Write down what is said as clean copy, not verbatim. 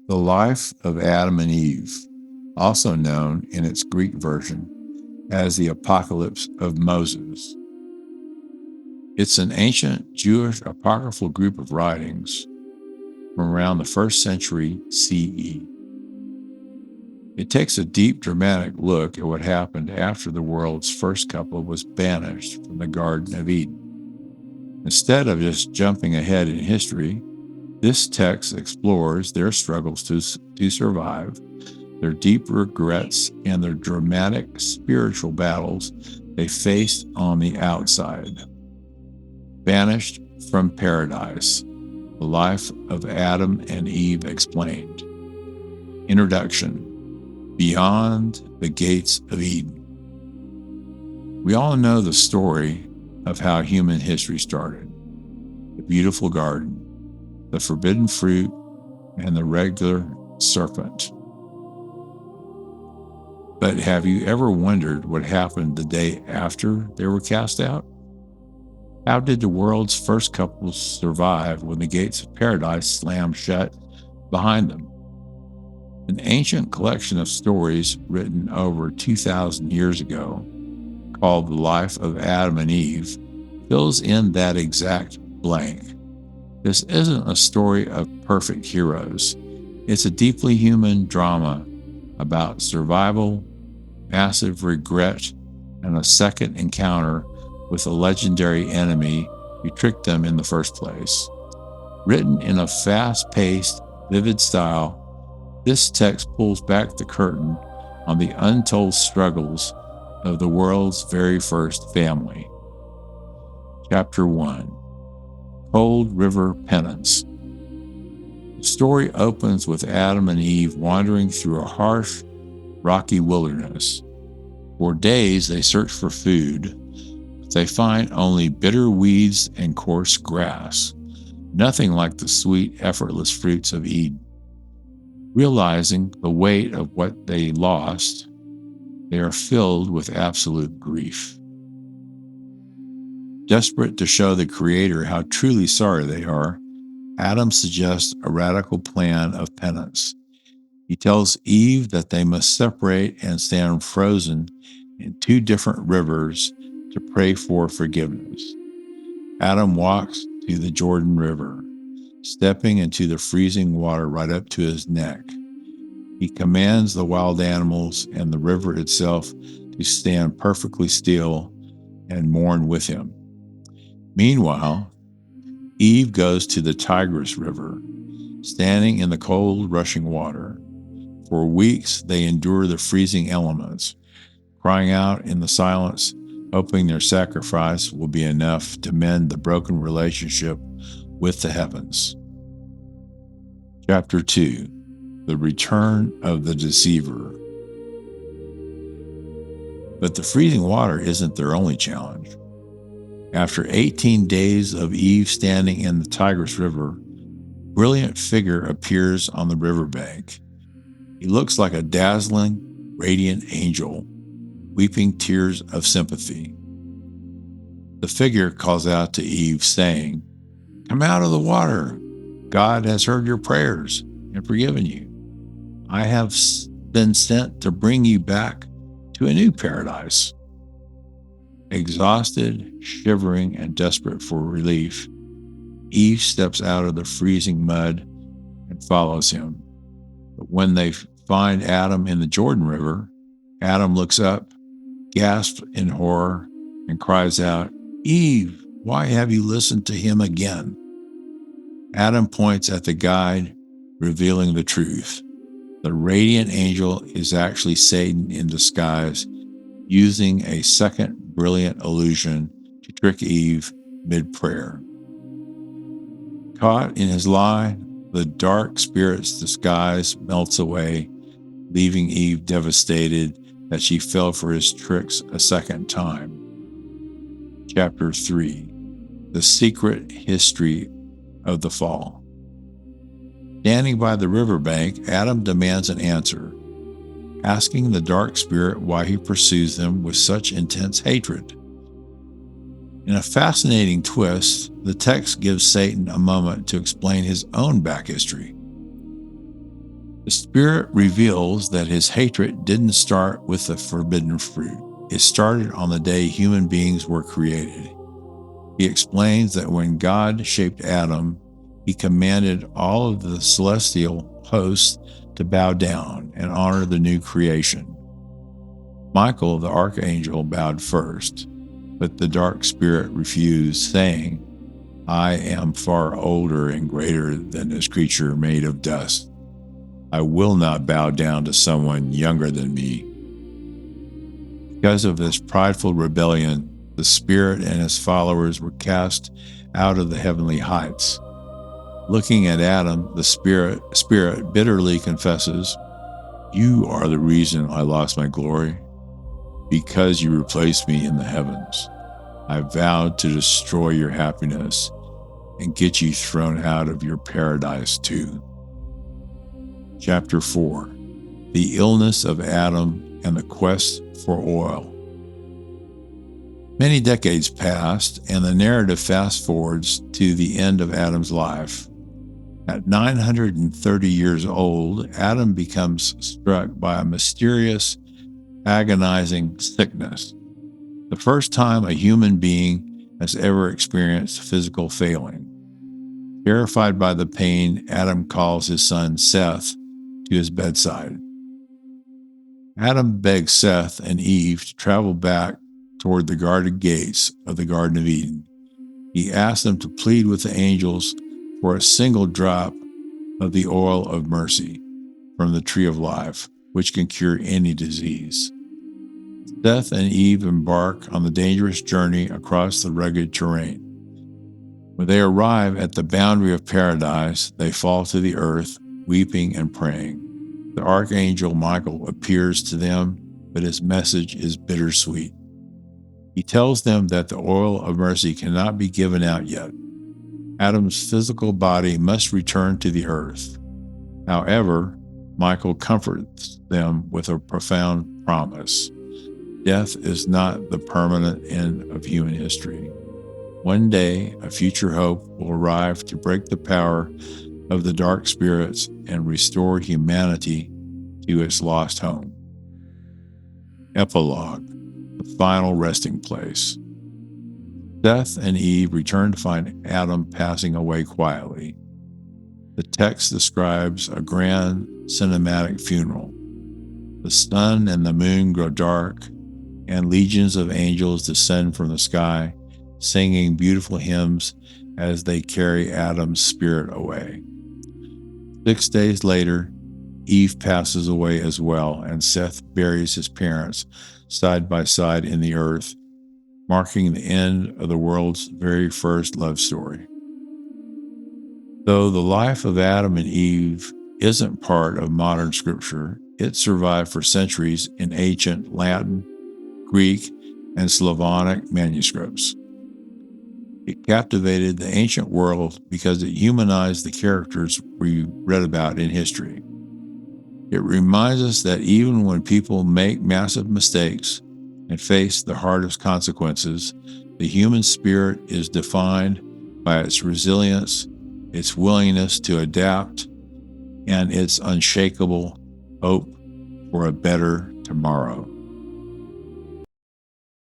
The life of Adam and Eve, also known in its Greek version as the Apocalypse of Moses. It's an ancient Jewish apocryphal group of writings from around the 1st century CE. It takes a deep, dramatic look at what happened after the world's first couple was banished from the Garden of Eden. Instead of just jumping ahead in history, this text explores their struggles to survive, their deep regrets, and their dramatic spiritual battles they faced on the outside. Banished from Paradise, the life of Adam and Eve explained. Introduction. Beyond the Gates of Eden. We all know the story of how human history started. The beautiful garden, the forbidden fruit, and the regular serpent. But have you ever wondered what happened the day after they were cast out? How did the world's first couple survive when the gates of paradise slammed shut behind them? An ancient collection of stories written over 2,000 years ago, called The Life of Adam and Eve, fills in that exact blank. This isn't a story of perfect heroes. It's a deeply human drama about survival, massive regret, and a second encounter with a legendary enemy who tricked them in the first place. Written in a fast-paced, vivid style, this text pulls back the curtain on the untold struggles of the world's very first family. Chapter 1. Cold River Penance. The story opens with Adam and Eve wandering through a harsh, rocky wilderness. For days they search for food, but they find only bitter weeds and coarse grass, nothing like the sweet, effortless fruits of Eden. Realizing the weight of what they lost, they are filled with absolute grief. Desperate to show the Creator how truly sorry they are, Adam suggests a radical plan of penance. He tells Eve that they must separate and stand frozen in 2 different rivers to pray for forgiveness. Adam walks to the Jordan River, stepping into the freezing water right up to his neck. He commands the wild animals and the river itself to stand perfectly still and mourn with him. Meanwhile, Eve goes to the Tigris River, standing in the cold, rushing water. For weeks, they endure the freezing elements, crying out in the silence, hoping their sacrifice will be enough to mend the broken relationship with the heavens. Chapter 2. The Return of the Deceiver. But the freezing water isn't their only challenge. After 18 days of Eve standing in the Tigris River, a brilliant figure appears on the riverbank. He looks like a dazzling, radiant angel, weeping tears of sympathy. The figure calls out to Eve, saying, "Come out of the water. God has heard your prayers and forgiven you. I have been sent to bring you back to a new paradise." Exhausted, shivering, and desperate for relief, Eve steps out of the freezing mud and follows him. But when they find Adam in the Jordan River, Adam looks up, gasps in horror, and cries out, "Eve, why have you listened to him again?" Adam points at the guide, revealing the truth. The radiant angel is actually Satan in disguise, using a second brilliant illusion to trick Eve mid-prayer. Caught in his lie, the dark spirit's disguise melts away, leaving Eve devastated that she fell for his tricks a second time. Chapter 3. The Secret History of the Fall. Standing by the riverbank, Adam demands an answer, asking the dark spirit why he pursues them with such intense hatred. In a fascinating twist, the text gives Satan a moment to explain his own back history. The Spirit reveals that his hatred didn't start with the forbidden fruit. It started on the day human beings were created. He explains that when God shaped Adam, he commanded all of the celestial hosts to bow down and honor the new creation. Michael, the archangel, bowed first, but the dark spirit refused, saying, "I am far older and greater than this creature made of dust. I will not bow down to someone younger than me." Because of this prideful rebellion, the spirit and his followers were cast out of the heavenly heights. Looking at Adam, the spirit bitterly confesses, "You are the reason I lost my glory. Because you replaced me in the heavens, I vowed to destroy your happiness and get you thrown out of your paradise too." Chapter 4. The illness of Adam and the quest for oil. Many decades passed, and the narrative fast forwards to the end of Adam's life. At 930 years old, Adam becomes struck by a mysterious, agonizing sickness. The first time a human being has ever experienced physical failing. Terrified by the pain, Adam calls his son Seth to his bedside. Adam begs Seth and Eve to travel back toward the guarded gates of the Garden of Eden. He asks them to plead with the angels for a single drop of the oil of mercy from the tree of life, which can cure any disease. Seth and Eve embark on the dangerous journey across the rugged terrain. When they arrive at the boundary of paradise, they fall to the earth, weeping and praying. The archangel Michael appears to them, but his message is bittersweet. He tells them that the oil of mercy cannot be given out yet. Adam's physical body must return to the earth. However, Michael comforts them with a profound promise. Death is not the permanent end of human history. One day, a future hope will arrive to break the power of the dark spirits and restore humanity to its lost home. Epilogue, the final resting place. Seth and Eve return to find Adam passing away quietly. The text describes a grand cinematic funeral. The sun and the moon grow dark, and legions of angels descend from the sky, singing beautiful hymns as they carry Adam's spirit away. 6 days later, Eve passes away as well, and Seth buries his parents side by side in the earth, marking the end of the world's very first love story. Though the life of Adam and Eve isn't part of modern scripture, it survived for centuries in ancient Latin, Greek, and Slavonic manuscripts. It captivated the ancient world because it humanized the characters we read about in history. It reminds us that even when people make massive mistakes and face the hardest consequences, the human spirit is defined by its resilience, its willingness to adapt, and its unshakable hope for a better tomorrow.